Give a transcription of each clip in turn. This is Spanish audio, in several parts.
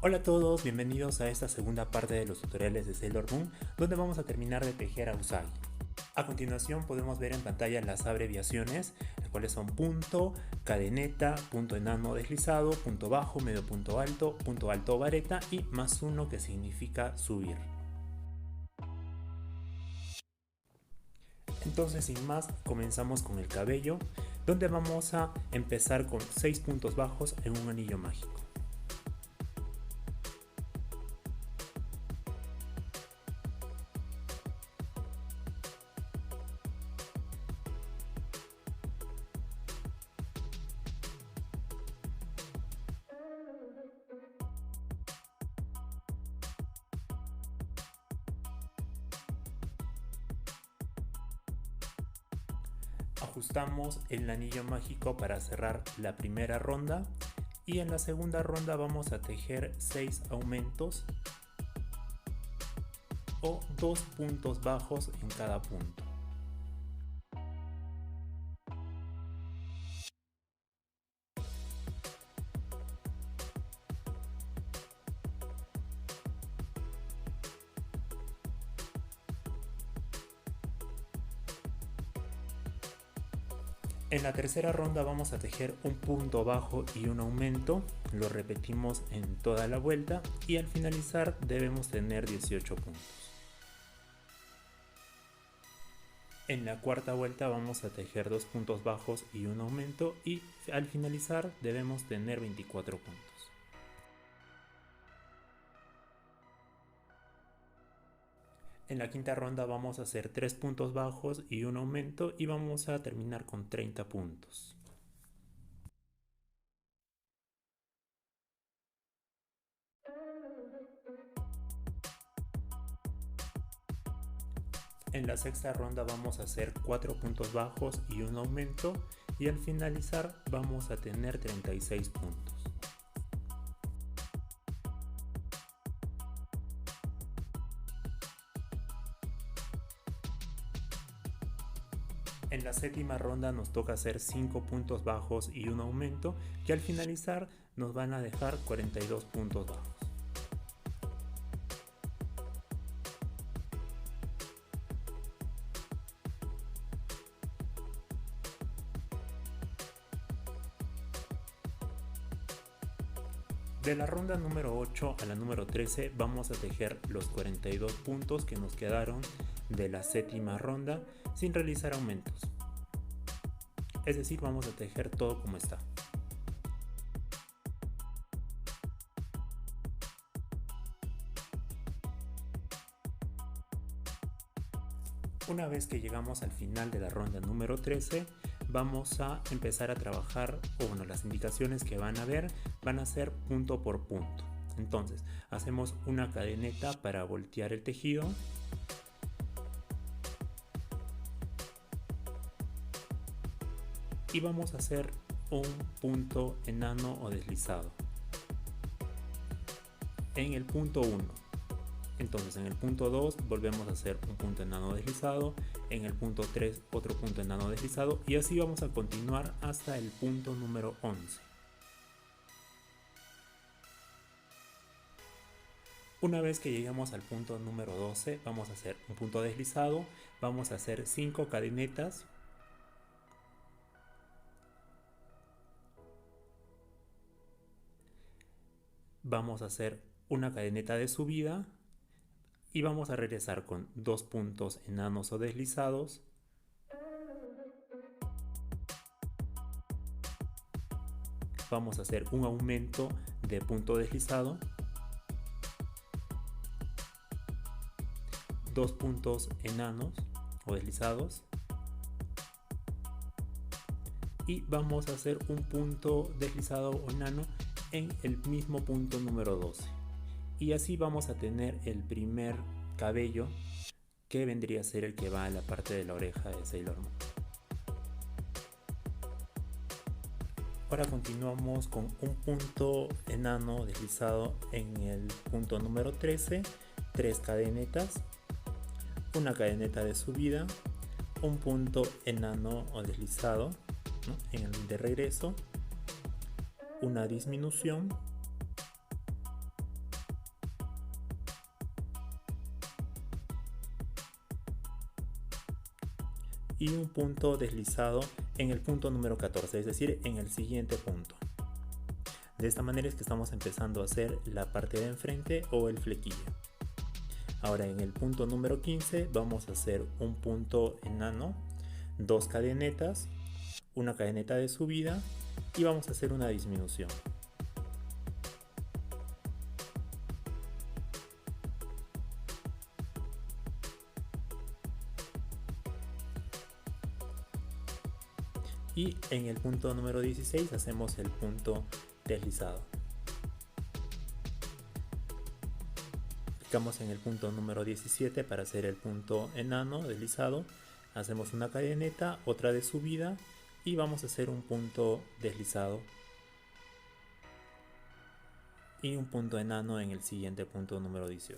Hola a todos, bienvenidos a esta segunda parte de los tutoriales de Sailor Moon, donde vamos a terminar de tejer a Usagi. A continuación podemos ver en pantalla las abreviaciones, las cuales son punto, cadeneta, punto enano deslizado, punto bajo, medio punto alto vareta y +1 que significa subir. Entonces sin más comenzamos con el cabello, donde vamos a empezar con 6 puntos bajos en un anillo mágico. Ajustamos el anillo mágico para cerrar la primera ronda y en la segunda ronda vamos a tejer 6 aumentos o 2 puntos bajos en cada punto. En la tercera ronda vamos a tejer un punto bajo y un aumento, lo repetimos en toda la vuelta y al finalizar debemos tener 18 puntos. En la cuarta vuelta vamos a tejer 2 puntos bajos y un aumento y al finalizar debemos tener 24 puntos. En la quinta ronda vamos a hacer 3 puntos bajos y un aumento y vamos a terminar con 30 puntos. En la sexta ronda vamos a hacer 4 puntos bajos y un aumento y al finalizar vamos a tener 36 puntos. En la séptima ronda nos toca hacer 5 puntos bajos y un aumento que al finalizar nos van a dejar 42 puntos bajos. De la ronda número 8 a la número 13 vamos a tejer los 42 puntos que nos quedaron de la séptima ronda sin realizar aumentos. Es decir, vamos a tejer todo como está. Una vez que llegamos al final de la ronda número 13, vamos a empezar a trabajar, o bueno, las indicaciones que van a ver van a ser punto por punto. Entonces, hacemos una cadeneta para voltear el tejido. Y vamos a hacer un punto enano o deslizado en el punto 1. Entonces en el punto 2 volvemos a hacer un punto enano deslizado, en el punto 3 otro punto enano deslizado y así vamos a continuar hasta el punto número 11. Una vez que llegamos al punto número 12 vamos a hacer un punto deslizado, vamos a hacer 5 cadenetas. Vamos a hacer una cadeneta de subida y vamos a regresar con 2 puntos enanos o deslizados, vamos a hacer un aumento de punto deslizado, 2 puntos enanos o deslizados y vamos a hacer un punto deslizado o enano en el mismo punto número 12 y así vamos a tener el primer cabello que vendría a ser el que va a la parte de la oreja de Sailor Moon. Ahora continuamos con un punto enano deslizado en el punto número 13, 3 cadenetas, una cadeneta de subida, un punto enano o deslizado, ¿no?, en el de regreso, una disminución y un punto deslizado en el punto número 14, es decir, en el siguiente punto. De esta manera es que estamos empezando a hacer la parte de enfrente o el flequillo. Ahora en el punto número 15 vamos a hacer un punto enano, 2 cadenetas, una cadeneta de subida y vamos a hacer una disminución. Y en el punto número 16 hacemos el punto deslizado. Aplicamos en el punto número 17 para hacer el punto enano deslizado. Hacemos una cadeneta, otra de subida y vamos a hacer un punto deslizado y un punto enano en el siguiente punto número 18.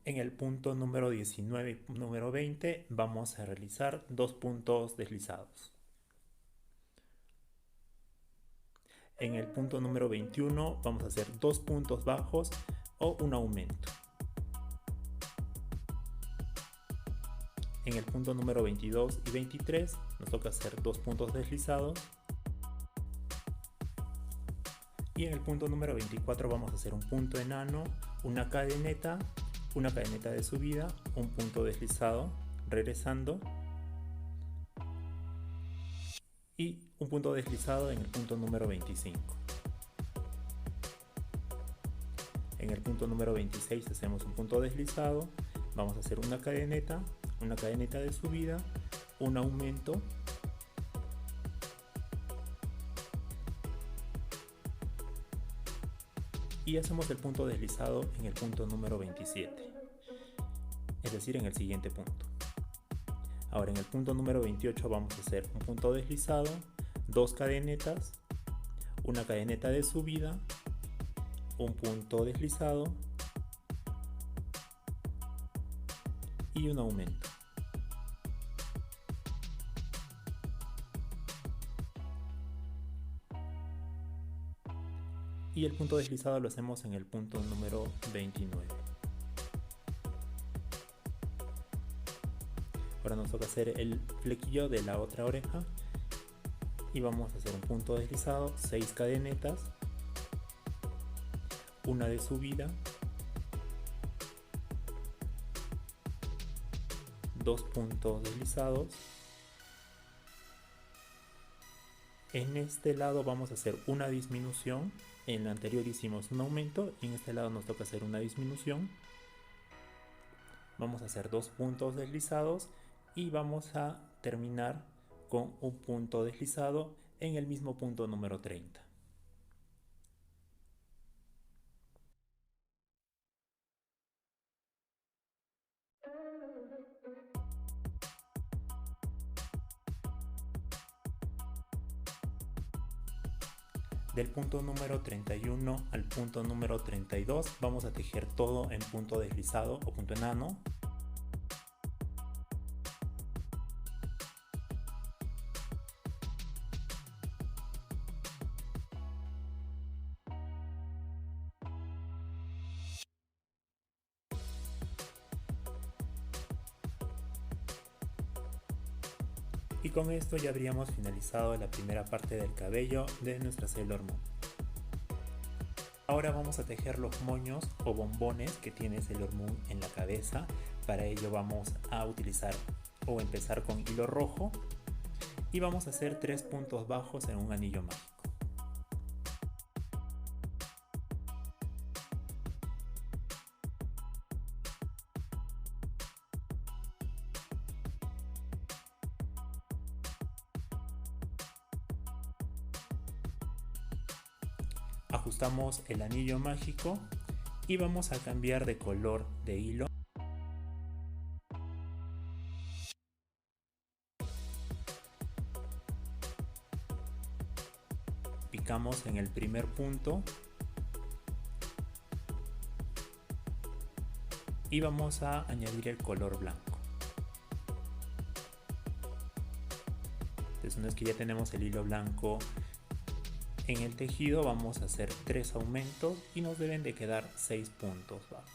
En el punto número 19 y número 20 vamos a realizar 2 puntos deslizados. En el punto número 21 vamos a hacer 2 puntos bajos o un aumento. En el punto número 22 y 23 nos toca hacer 2 puntos deslizados. Y en el punto número 24 vamos a hacer un punto enano, una cadeneta de subida, un punto deslizado, regresando y un punto deslizado en el punto número 25. En el punto número 26 hacemos un punto deslizado, vamos a hacer una cadeneta de subida, un aumento y hacemos el punto deslizado en el punto número 27, es decir, en el siguiente punto. Ahora en el punto número 28 vamos a hacer un punto deslizado, 2 cadenetas, una cadeneta de subida, un punto deslizado y un aumento. Y el punto deslizado lo hacemos en el punto número 29. Ahora nos toca hacer el flequillo de la otra oreja y vamos a hacer un punto deslizado, 6 cadenetas, una de subida, 2 puntos deslizados. En este lado vamos a hacer una disminución. En el anterior hicimos un aumento y en este lado nos toca hacer una disminución. Vamos a hacer 2 puntos deslizados y vamos a terminar con un punto deslizado en el mismo punto número 30. Del punto número 31 al punto número 32 vamos a tejer todo en punto deslizado o punto enano. Y con esto ya habríamos finalizado la primera parte del cabello de nuestra Sailor Moon. Ahora vamos a tejer los moños o bombones que tiene Sailor Moon en la cabeza. Para ello vamos a utilizar o empezar con hilo rojo y vamos a hacer 3 puntos bajos en un anillo mágico. Ajustamos el anillo mágico y vamos a cambiar de color de hilo. Picamos en el primer punto y vamos a añadir el color blanco. Entonces, una vez que ya tenemos el hilo blanco en el tejido, vamos a hacer 3 aumentos y nos deben de quedar 6 puntos bajos.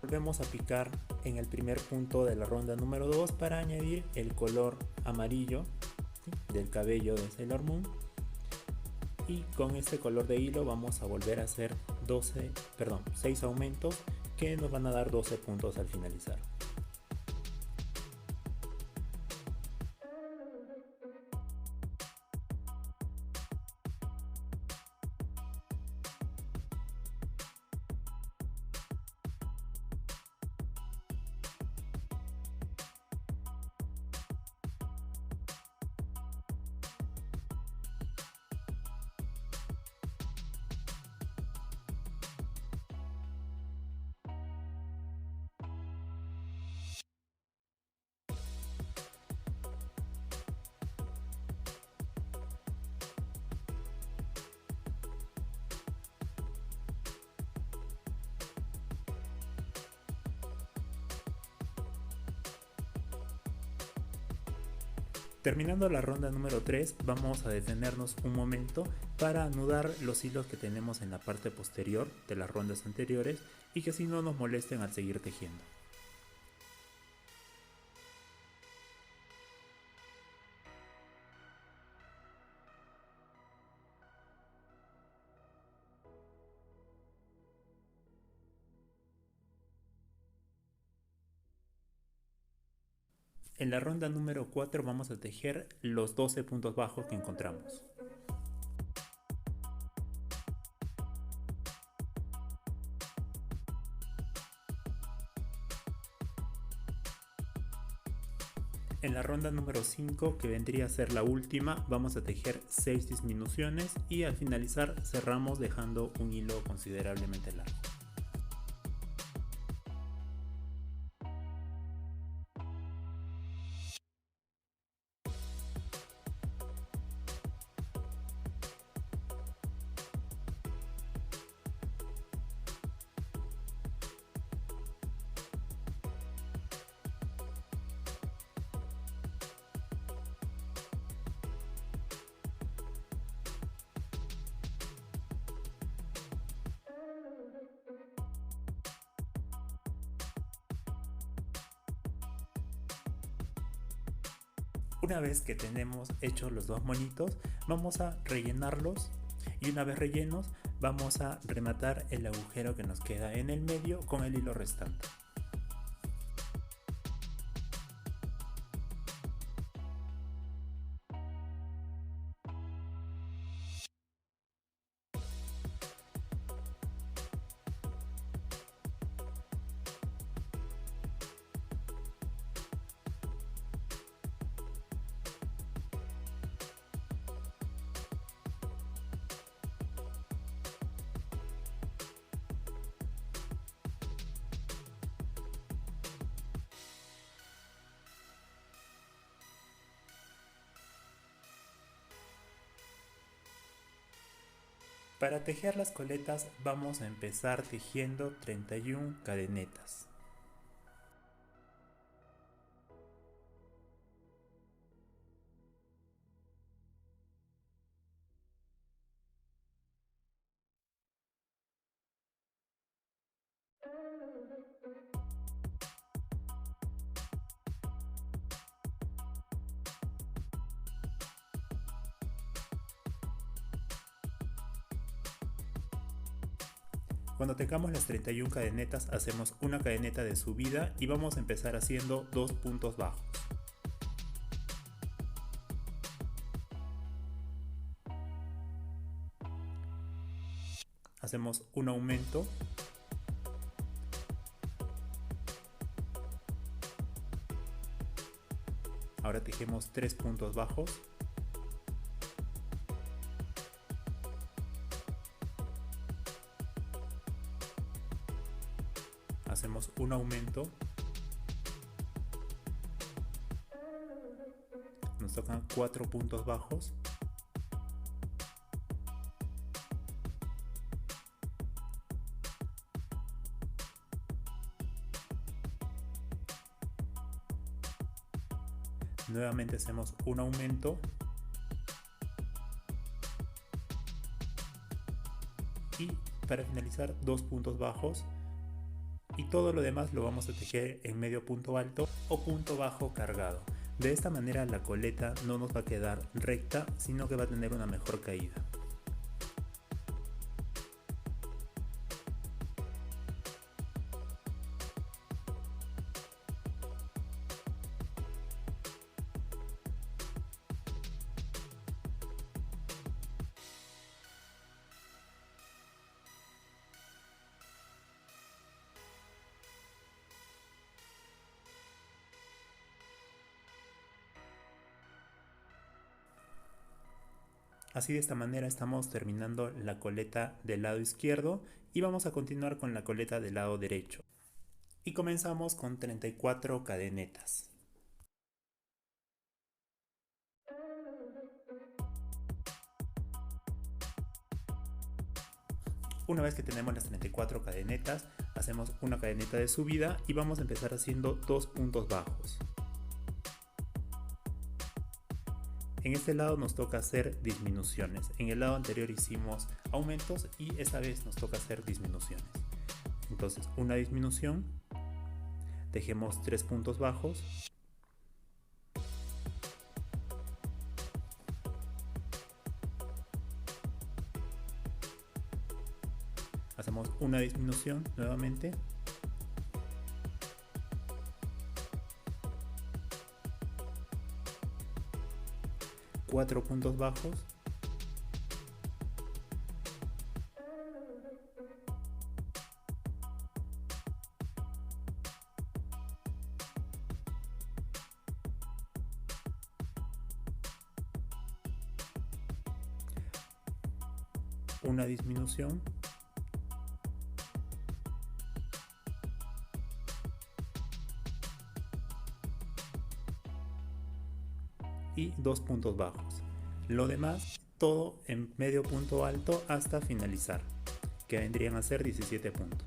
Volvemos a picar en el primer punto de la ronda número 2 para añadir el color amarillo, ¿sí?, del cabello de Sailor Moon, y con este color de hilo vamos a volver a hacer 6 aumentos que nos van a dar 12 puntos al finalizar. Terminando la ronda número 3, vamos a detenernos un momento para anudar los hilos que tenemos en la parte posterior de las rondas anteriores y que así no nos molesten al seguir tejiendo. En la ronda número 4 vamos a tejer los 12 puntos bajos que encontramos. En la ronda número 5, que vendría a ser la última, vamos a tejer 6 disminuciones y al finalizar cerramos dejando un hilo considerablemente largo. Una vez que tenemos hechos los dos monitos, vamos a rellenarlos y una vez rellenos vamos a rematar el agujero que nos queda en el medio con el hilo restante. Para tejer las coletas vamos a empezar tejiendo 31 cadenetas. Cuando tengamos las 31 cadenetas hacemos una cadeneta de subida y vamos a empezar haciendo 2 puntos bajos. Hacemos un aumento. Ahora tejemos 3 puntos bajos. hacemos un aumento. Nos tocan 4 puntos bajos. Nuevamente hacemos un aumento. Y para finalizar 2 puntos bajos. Y todo lo demás lo vamos a tejer en medio punto alto o punto bajo cargado. De esta manera la coleta no nos va a quedar recta, sino que va a tener una mejor caída. Así, de esta manera estamos terminando la coleta del lado izquierdo y vamos a continuar con la coleta del lado derecho. Y comenzamos con 34 cadenetas. Una vez que tenemos las 34 cadenetas, hacemos una cadeneta de subida y vamos a empezar haciendo 2 puntos bajos. En este lado nos toca hacer disminuciones. En el lado anterior hicimos aumentos y esta vez nos toca hacer disminuciones. Entonces, una disminución, tejemos 3 puntos bajos, hacemos una disminución nuevamente, cuatro puntos bajos, una disminución, y 2 puntos bajos. Lo demás todo en medio punto alto hasta finalizar, que vendrían a ser 17 puntos.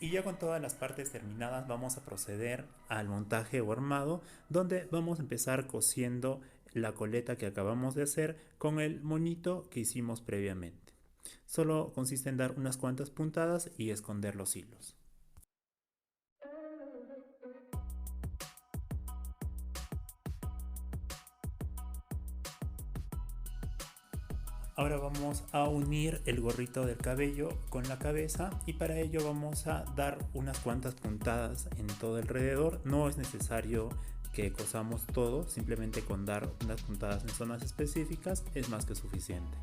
Y ya con todas las partes terminadas vamos a proceder al montaje o armado, donde vamos a empezar cosiendo la coleta que acabamos de hacer con el monito que hicimos previamente. Solo consiste en dar unas cuantas puntadas y esconder los hilos. Ahora vamos a unir el gorrito del cabello con la cabeza y para ello vamos a dar unas cuantas puntadas en todo alrededor. No es necesario que cosamos todo, simplemente con dar unas puntadas en zonas específicas es más que suficiente.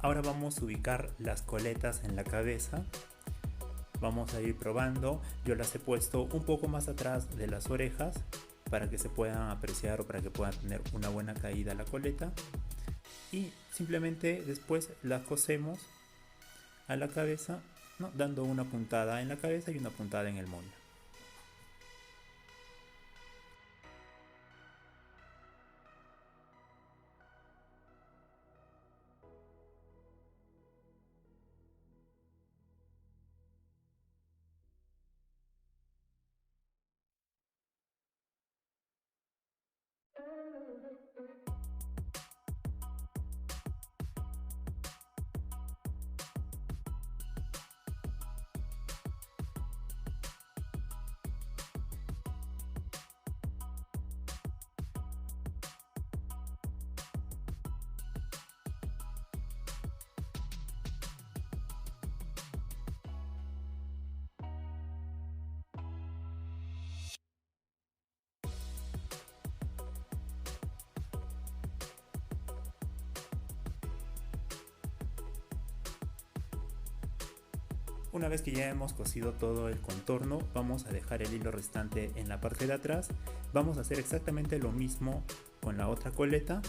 Ahora vamos a ubicar las coletas en la cabeza. vamos a ir probando. Yo las he puesto un poco más atrás de las orejas para que se puedan apreciar o para que puedan tener una buena caída a la coleta, y simplemente después las cosemos a la cabeza, ¿no? Dando una puntada en la cabeza y una puntada en el moño. Una vez que ya hemos cosido todo el contorno, vamos a dejar el hilo restante en la parte de atrás. Vamos a hacer exactamente lo mismo con la otra coleta,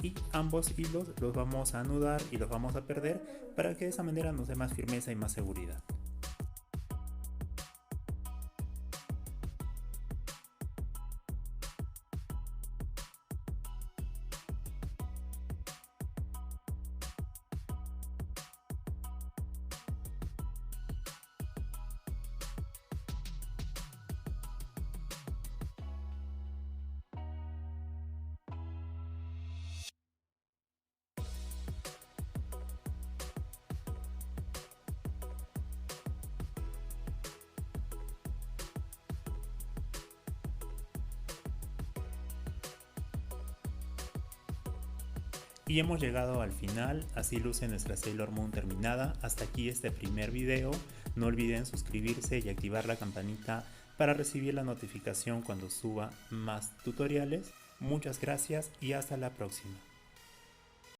y ambos hilos los vamos a anudar y los vamos a perder para que de esa manera nos dé más firmeza y más seguridad. Y hemos llegado al final. Así luce nuestra Sailor Moon terminada. Hasta aquí este primer video. No olviden suscribirse y activar la campanita para recibir la notificación cuando suba más tutoriales. Muchas gracias y hasta la próxima.